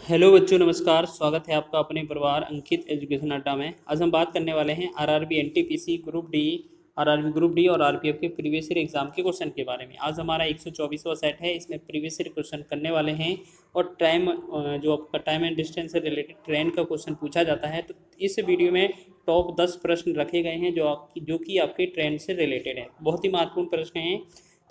Hello बच्चों, नमस्कार। स्वागत है आपका अपने परिवार अंकित एजुकेशन अड्डा में। आज हम बात करने वाले हैं RRB NTPC group D, RRB group D और आरपीएफ के प्रीवियस ईयर एग्जाम के क्वेश्चन के बारे में। आज हमारा 124वां सेट है, इसमें प्रीवियस ईयर क्वेश्चन करने वाले हैं और टाइम जो आपका टाइम एंड डिस्टेंस से रिलेटेड ट्रेन का क्वेश्चन पूछा जाता है। तो इस वीडियो में टॉप 10 प्रश्न रखे गए हैं जो कि आपके ट्रेन से रिलेटेड है। बहुत ही महत्वपूर्ण प्रश्न हैं,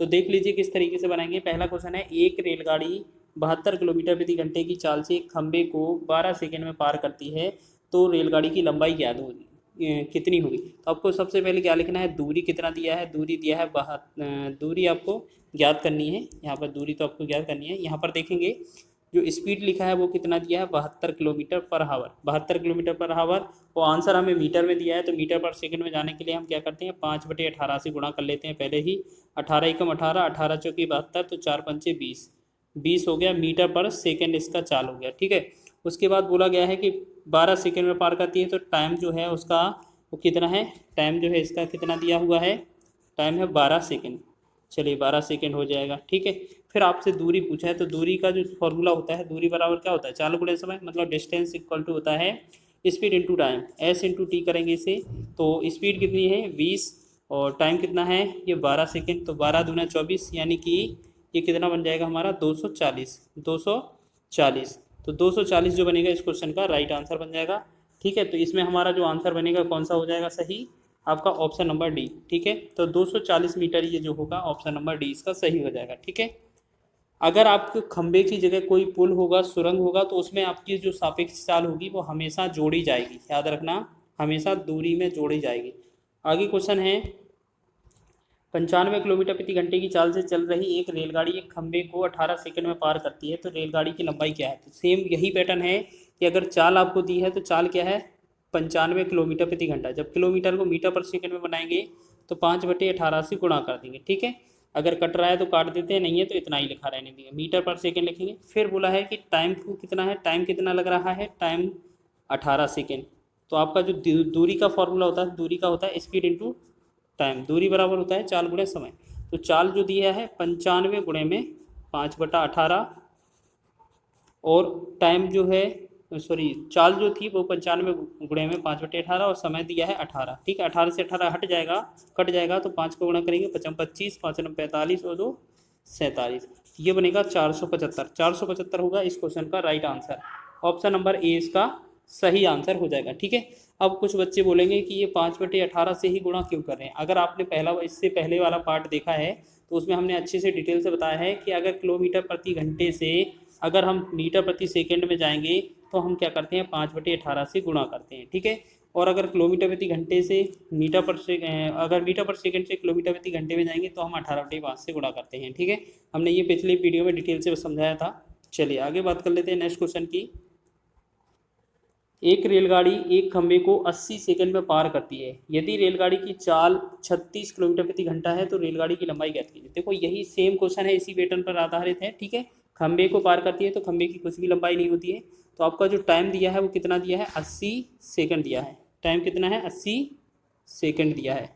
तो देख लीजिए किस तरीके से बनाएंगे। पहला क्वेश्चन है, एक रेलगाड़ी 72 किलोमीटर प्रति घंटे की चाल से एक खंबे को 12 सेकंड में पार करती है, तो रेलगाड़ी की लंबाई ज्ञात होगी कितनी होगी। तो आपको सबसे पहले क्या लिखना है, दूरी कितना दिया है, दूरी दिया है दूरी आपको ज्ञात करनी है। यहाँ पर दूरी तो आपको ज्ञात करनी है। यहाँ पर देखेंगे जो स्पीड लिखा है वो कितना दिया है, 72 kilometre per hour. 72 kilometre per hour, वो आंसर हमें मीटर में दिया है, तो मीटर पर सेकंड में जाने के लिए हम क्या करते हैं, 5/18 से गुणा कर लेते हैं पहले ही। 18 एकम 18, 18 चौकी 72, तो 4 पंचे 20, 20 हो गया मीटर पर सेकंड, इसका चाल हो गया। ठीक है, उसके बाद बोला गया है कि 12 सेकंड में पार करती है, तो टाइम जो है उसका वो कितना है, टाइम जो है इसका कितना दिया हुआ है, टाइम है 12 सेकंड। चलिए 12 सेकंड हो जाएगा। ठीक है, फिर आपसे दूरी पूछा है, तो दूरी का जो फॉर्मूला होता है, दूरी बराबर क्या होता है, चाल गुणे समय, मतलब डिस्टेंस इक्वल टू होता है speed into time, S into T करेंगे इसे। तो स्पीड कितनी है 20 और टाइम कितना है ये 12 सेकंड, तो 12 दूना 24, यानी कि ये कितना बन जाएगा हमारा 240। 240, तो 240 जो बनेगा इस क्वेश्चन का राइट आंसर बन जाएगा। ठीक है, तो इसमें हमारा जो आंसर बनेगा कौन सा हो जाएगा सही, आपका ऑप्शन नंबर डी। ठीक है, तो 240 मीटर ये जो होगा ऑप्शन नंबर डी इसका सही हो जाएगा। ठीक है, अगर आपके खंबे की जगह कोई पुल होगा, सुरंग होगा, तो उसमें आपकी जो सापेक्ष चाल होगी वो हमेशा जोड़ी जाएगी, याद रखना, हमेशा दूरी में जोड़ी जाएगी। आगे क्वेश्चन है, 95 किलोमीटर प्रति घंटे की चाल से चल रही एक रेलगाड़ी एक खंबे को 18 सेकंड में पार करती है, तो रेलगाड़ी की लंबाई क्या है। तो सेम यही पैटर्न है कि अगर चाल आपको दी है तो चाल क्या है 95 किलोमीटर प्रति घंटा। जब किलोमीटर को मीटर पर सेकंड में बनाएंगे तो 5/18 से गुणा कर देंगे। ठीक है, अगर कट रहा है तो काट देते हैं, नहीं है तो इतना ही लिखा रहने देंगे, मीटर पर सेकंड लिखेंगे। फिर बोला है कि टाइम को कितना है, टाइम कितना लग रहा है, टाइम 18 सेकेंड। तो आपका जो दूरी का फॉर्मूला होता है, दूरी का होता है स्पीड इंटू टाइम, दूरी बराबर होता है चाल गुणे समय। तो चाल जो दिया है 95 गुणे में 5/18, और टाइम जो है सॉरी चाल जो थी वो 95 गुणे में 5/18, और समय दिया है 18। ठीक है, 18 से 18 हट जाएगा, कट जाएगा, तो 5 को गुणा करेंगे 5 25, 5 45 और 2 47, ये बनेगा 475। 475 होगा इस क्वेश्चन का right answer. Option number A इसका सही आंसर हो जाएगा। ठीक है, अब कुछ बच्चे बोलेंगे कि ये 5/18 से ही गुणा क्यों कर रहे हैं। अगर आपने इससे पहले वाला पार्ट देखा है तो उसमें हमने अच्छे से डिटेल से बताया है कि अगर किलोमीटर प्रति घंटे से अगर हम मीटर प्रति सेकंड में जाएंगे तो हम क्या करते हैं 5/18 से गुणा करते हैं। ठीक है, और अगर किलोमीटर प्रति घंटे से अगर मीटर पर सेकंड से किलोमीटर प्रति घंटे में जाएंगे तो हम 18/5 से गुणा करते हैं। ठीक है, हमने ये पिछले वीडियो में डिटेल से समझाया था। चलिए आगे बात कर लेते हैं नेक्स्ट क्वेश्चन की। एक रेलगाड़ी एक खंबे को 80 सेकंड में पार करती है, यदि रेलगाड़ी की चाल 36 किलोमीटर प्रति घंटा है तो रेलगाड़ी की लंबाई ज्ञात कीजिए। देखो यही सेम क्वेश्चन है, इसी पैटर्न पर आधारित है। ठीक है, खंबे को पार करती है तो खंबे की कुछ भी लंबाई नहीं होती है। तो आपका जो टाइम दिया है वो कितना दिया है, 80 सेकंड दिया है। टाइम कितना है, 80 सेकंड दिया है।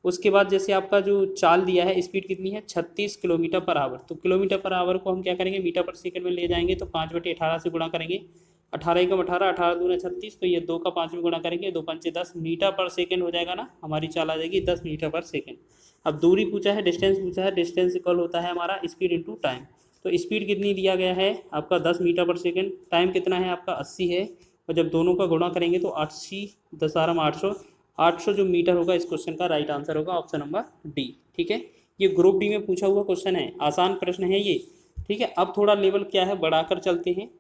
उसके बाद जैसे आपका जो चाल दिया है, स्पीड कितनी है 36 किलोमीटर पर आवर, तो किलोमीटर पर आवर को हम क्या करेंगे मीटर पर सेकंड में ले जाएंगे, तो 5/18 से गुणा करेंगे। 18 एकम 18, 18 दूना 36, तो ये 2 का 5 में गुणा करेंगे, 2 पंचे 10 मीटर पर सेकंड हो जाएगा ना, हमारी चाल आ जाएगी 10 मीटर पर सेकंड। अब दूरी पूछा है, डिस्टेंस पूछा है, डिस्टेंस इक्वल होता है हमारा स्पीड इंटू टाइम। तो स्पीड कितनी दिया गया है आपका 10 मीटर पर सेकंड, टाइम कितना है आपका 80 है, और जब दोनों का गुणा करेंगे तो 80 10 800, 800 जो मीटर होगा इस क्वेश्चन का राइट आंसर होगा ऑप्शन नंबर डी। ठीक है, ये ग्रुप डी में पूछा हुआ क्वेश्चन है, आसान प्रश्न है ये। ठीक है, अब थोड़ा लेवल क्या है बढ़ाकर चलते हैं।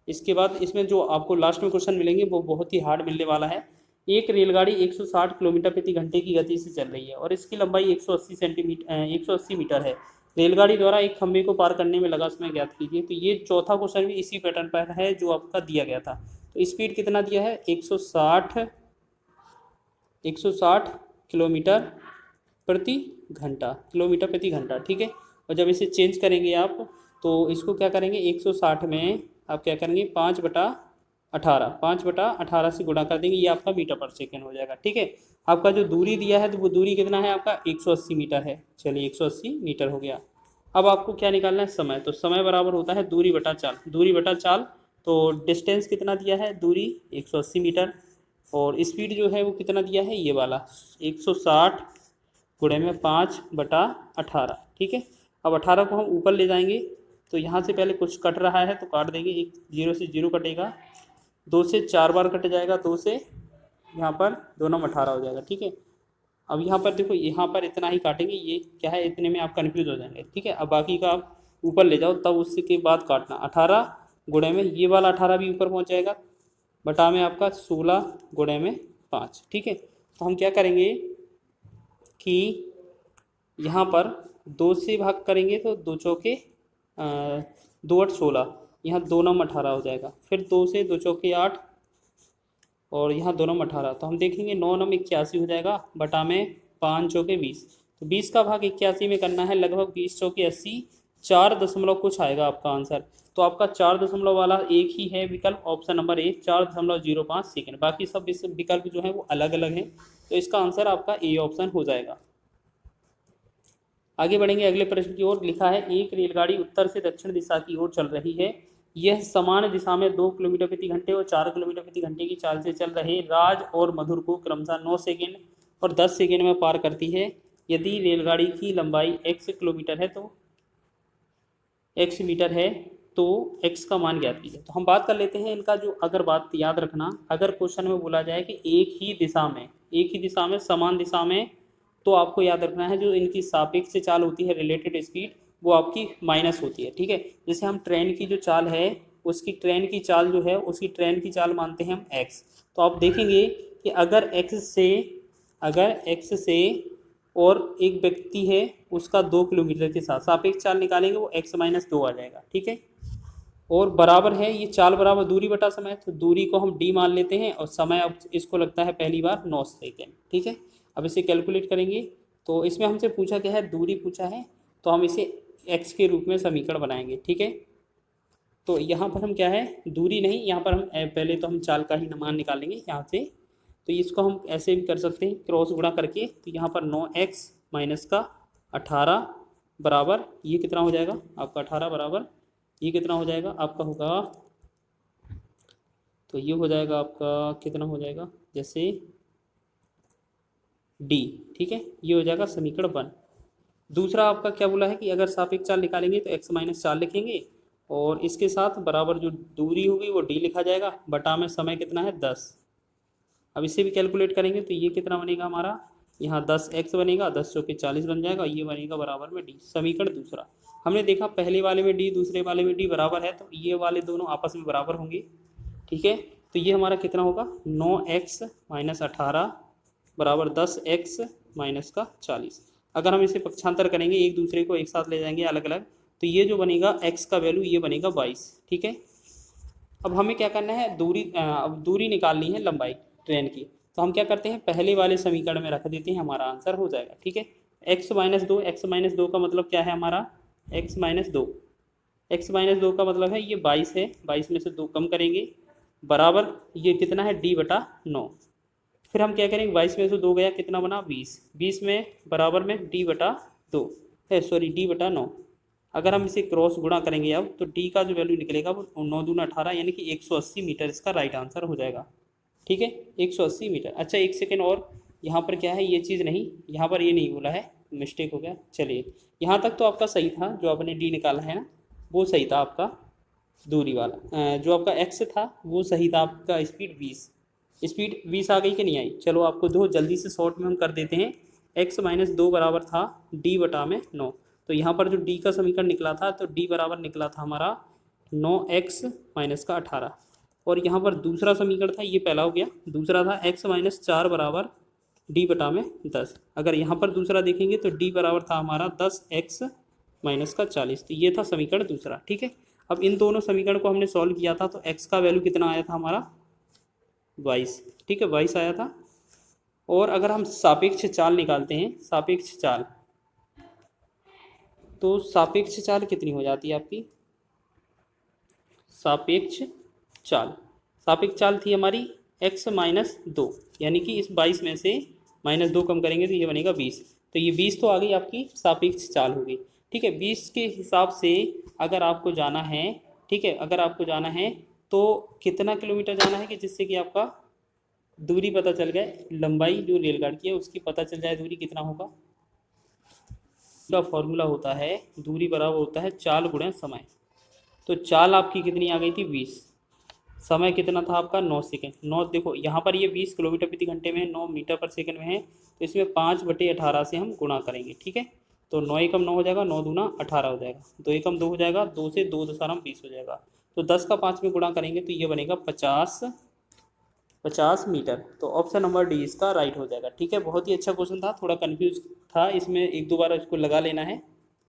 इसके बाद इसमें जो आपको लास्ट में क्वेश्चन मिलेंगे वो बहुत ही हार्ड मिलने वाला है। एक रेलगाड़ी 160 किलोमीटर प्रति घंटे की गति से चल रही है और इसकी लंबाई 180 मीटर है। रेलगाड़ी द्वारा एक खंभे को पार करने में लगा समय ज्ञात कीजिए। तो ये चौथा क्वेश्चन भी इसी पैटर्न पर है जो आपका दिया गया था। तो स्पीड कितना दिया है 160 किलोमीटर प्रति घंटा, किलोमीटर प्रति घंटा। ठीक है, और जब इसे चेंज करेंगे आप तो इसको क्या करेंगे 160 में आप क्या करेंगे 5/18 से गुणा कर देंगे, ये आपका मीटर पर सेकंड हो जाएगा। ठीक है, आपका जो दूरी दिया है तो वो दूरी कितना है आपका 180 मीटर है। चलिए 180 मीटर हो गया। अब आपको क्या निकालना है, समय। तो समय बराबर होता है दूरी बटा चाल। दूरी बटा चाल, तो डिस्टेंस कितना दिया है, दूरी 180 मीटर, और स्पीड जो है वो कितना दिया है, ये वाला 160 गुणे में 5/18। ठीक है। अब 18 को हम ऊपर ले जाएंगे तो यहाँ से पहले कुछ कट रहा है तो काट देंगे, एक 0 से 0 कटेगा, 2 से 4 बार कट जाएगा, 2 से यहाँ पर 2 9 18 हो जाएगा। ठीक है। अब यहाँ पर देखो, यहाँ पर इतना ही काटेंगे, ये क्या है, इतने में आप कन्फ्यूज हो जाएंगे। ठीक है। अब बाकी का आप ऊपर ले जाओ, तब उसके के बाद काटना। 18 गुणे में ये वाला 18 भी ऊपर पहुँच जाएगा, बटा में आपका 16 गुणे में 5। ठीक है। तो हम क्या करेंगे कि यहाँ पर 2 से भाग करेंगे तो 2 चौके 2 8 16, यहाँ 2 9 18 हो जाएगा। फिर 2 से 2 चौके 8, और यहाँ 2 9 18, तो हम देखेंगे 9 9 81 हो जाएगा, बटा में 5 चौके 20। तो 20 का भाग 81 में करना है, लगभग 20 चौके 80, 4 दशमलव कुछ आएगा आपका आंसर। तो आपका 4 दशमलव वाला एक ही है विकल्प, ऑप्शन नंबर ए, 4.05 सेकेंड। बाकी सब विकल्प जो है वो अलग अलग हैं, तो इसका आंसर आपका ए ऑप्शन हो जाएगा। आगे बढ़ेंगे अगले प्रश्न की ओर। लिखा है, एक रेलगाड़ी उत्तर से दक्षिण दिशा की ओर चल रही है। यह समान दिशा में 2 किलोमीटर प्रति घंटे और 4 किलोमीटर प्रति घंटे की चाल से चल रहे राज और मधुर को क्रमशः 9 सेकेंड और 10 सेकेंड में पार करती है। यदि रेलगाड़ी की लंबाई x किलोमीटर है तो x मीटर है, तो x का मान ज्ञात कीजिए। तो हम बात कर लेते हैं इनका जो, अगर बात याद रखना, अगर क्वेश्चन में बोला जाए कि एक ही दिशा में समान दिशा में, तो आपको याद रखना है जो इनकी सापेक्ष चाल होती है, रिलेटेड स्पीड, वो आपकी माइनस होती है। ठीक है। जैसे हम ट्रेन की जो चाल है, उसकी ट्रेन की चाल जो है, उसकी ट्रेन की चाल मानते हैं हम x। तो आप देखेंगे कि अगर x से और एक व्यक्ति है उसका 2 किलोमीटर के साथ सापेक्ष चाल निकालेंगे, वो x-2 आ जाएगा। ठीक है। और बराबर है, ये चाल बराबर दूरी बटा समय, तो दूरी को हम d मान लेते हैं, और समय अब इसको लगता है पहली बार 9 सेकेंड। ठीक है। अब इसे कैलकुलेट करेंगे, तो इसमें हमसे पूछा क्या है, दूरी पूछा है, तो हम इसे x के रूप में समीकरण बनाएंगे। ठीक है। तो यहाँ पर हम क्या है, दूरी नहीं, यहाँ पर हम पहले तो हम चाल का ही मान निकालेंगे यहाँ से। तो इसको हम ऐसे भी कर सकते हैं, क्रॉस गुणा करके। तो यहाँ पर 9x माइनस का 18 बराबर, ये कितना हो जाएगा आपका, 18 बराबर ये कितना हो जाएगा आपका, होगा तो ये हो जाएगा आपका, कितना हो जाएगा, जैसे d। ठीक है। ये हो जाएगा समीकरण 1। दूसरा आपका क्या बोला है कि अगर सापेक्ष चाल निकालेंगे तो x-4 लिखेंगे, और इसके साथ बराबर जो दूरी होगी वो d लिखा जाएगा, बटा में समय कितना है 10। अब इसे भी कैलकुलेट करेंगे तो ये कितना बनेगा हमारा, यहाँ 10x बनेगा, 10 चौके 40 बन जाएगा, ये बनेगा बराबर में d। समीकरण दूसरा, हमने देखा पहले वाले में d, दूसरे वाले में d बराबर है, तो ये वाले दोनों आपस में बराबर होंगे। ठीक है। तो ये हमारा कितना होगा, 9x माइनस 18 बराबर 10x माइनस का 40। अगर हम इसे पक्षांतर करेंगे, एक दूसरे को एक साथ ले जाएंगे अलग अलग, तो ये जो बनेगा x का वैल्यू, ये बनेगा 22। ठीक है। अब हमें क्या करना है, अब दूरी निकालनी है लंबाई ट्रेन की। तो हम क्या करते हैं, पहले वाले समीकरण में रख देते हैं, हमारा आंसर हो जाएगा। ठीक है। x-2 का मतलब क्या है हमारा, x-2 का मतलब है ये 22 है, 22 में से 2 कम करेंगे, बराबर ये कितना है, d बटा 9। फिर हम क्या करेंगे, 22 में से 2 गया, कितना बना 20, 20 में बराबर में d बटा 2 है, सॉरी d बटा 9। अगर हम इसे क्रॉस गुणा करेंगे अब, तो d का जो वैल्यू निकलेगा वो 9 दूना 18, यानी कि 180 मीटर इसका राइट आंसर हो जाएगा। ठीक है। 180 मीटर। अच्छा, एक सेकेंड और, यहाँ पर क्या है, ये चीज़ नहीं, यहाँ पर ये नहीं बोला है, मिस्टेक हो गया। चलिए, यहाँ तक तो आपका सही था, जो आपने डी निकाला है ना, वो सही था आपका, दूरी वाला। जो आपका एक्स था वो सही था आपका, स्पीड 20 आ गई कि नहीं आई। चलो आपको दो जल्दी से शॉर्ट में हम कर देते हैं। x-2 बराबर था d बटा में 9, तो यहाँ पर जो d का समीकरण निकला था, तो d बराबर निकला था हमारा 9x माइनस का 18, और यहाँ पर दूसरा समीकरण था, ये पहला हो गया, दूसरा था x-4 बराबर d बटा में 10। अगर यहाँ पर दूसरा देखेंगे तो d बराबर था हमारा 10x माइनस का 40, तो ये था समीकरण दूसरा। ठीक है। अब इन दोनों समीकरण को हमने सॉल्व किया था, तो x का वैल्यू कितना आया था हमारा 22। ठीक है, 22 आया था। और अगर हम सापेक्ष चाल निकालते हैं, सापेक्ष चाल, तो सापेक्ष चाल कितनी हो जाती है आपकी, सापेक्ष चाल थी हमारी x-2, यानी कि इस 22 में से -2 कम करेंगे तो ये बनेगा 20, तो ये 20 तो आ गई आपकी सापेक्ष चाल हो गई। ठीक है, 20 के हिसाब से अगर आपको जाना है, ठीक है, अगर आपको जाना है तो कितना किलोमीटर जाना है कि जिससे कि आपका दूरी पता चल गए, लंबाई जो रेलगाड़ी की है उसकी पता चल जाए दूरी कितना होगा। का फॉर्मूला होता है दूरी बराबर होता है चाल गुणा समय। तो चाल आपकी कितनी आ गई थी 20, समय कितना था आपका 9 सेकेंड। 9 देखो यहाँ पर ये 20 किलोमीटर प्रति घंटे में है, 9 मीटर पर सेकंड में है, तो इसमें 5/18 से हम गुणा करेंगे। ठीक है, तो 9 एकम 9 हो जाएगा, 9 दूना 18 हो जाएगा, 2 एकम 2 हो जाएगा, 2 से 2 दशमलव 20 हो जाएगा, तो 10 का 5 में गुणा करेंगे तो ये बनेगा 50 मीटर। तो ऑप्शन नंबर डी इसका राइट हो जाएगा। ठीक है, बहुत ही अच्छा क्वेश्चन था, थोड़ा कन्फ्यूज था इसमें, एक दो बार इसको लगा लेना है।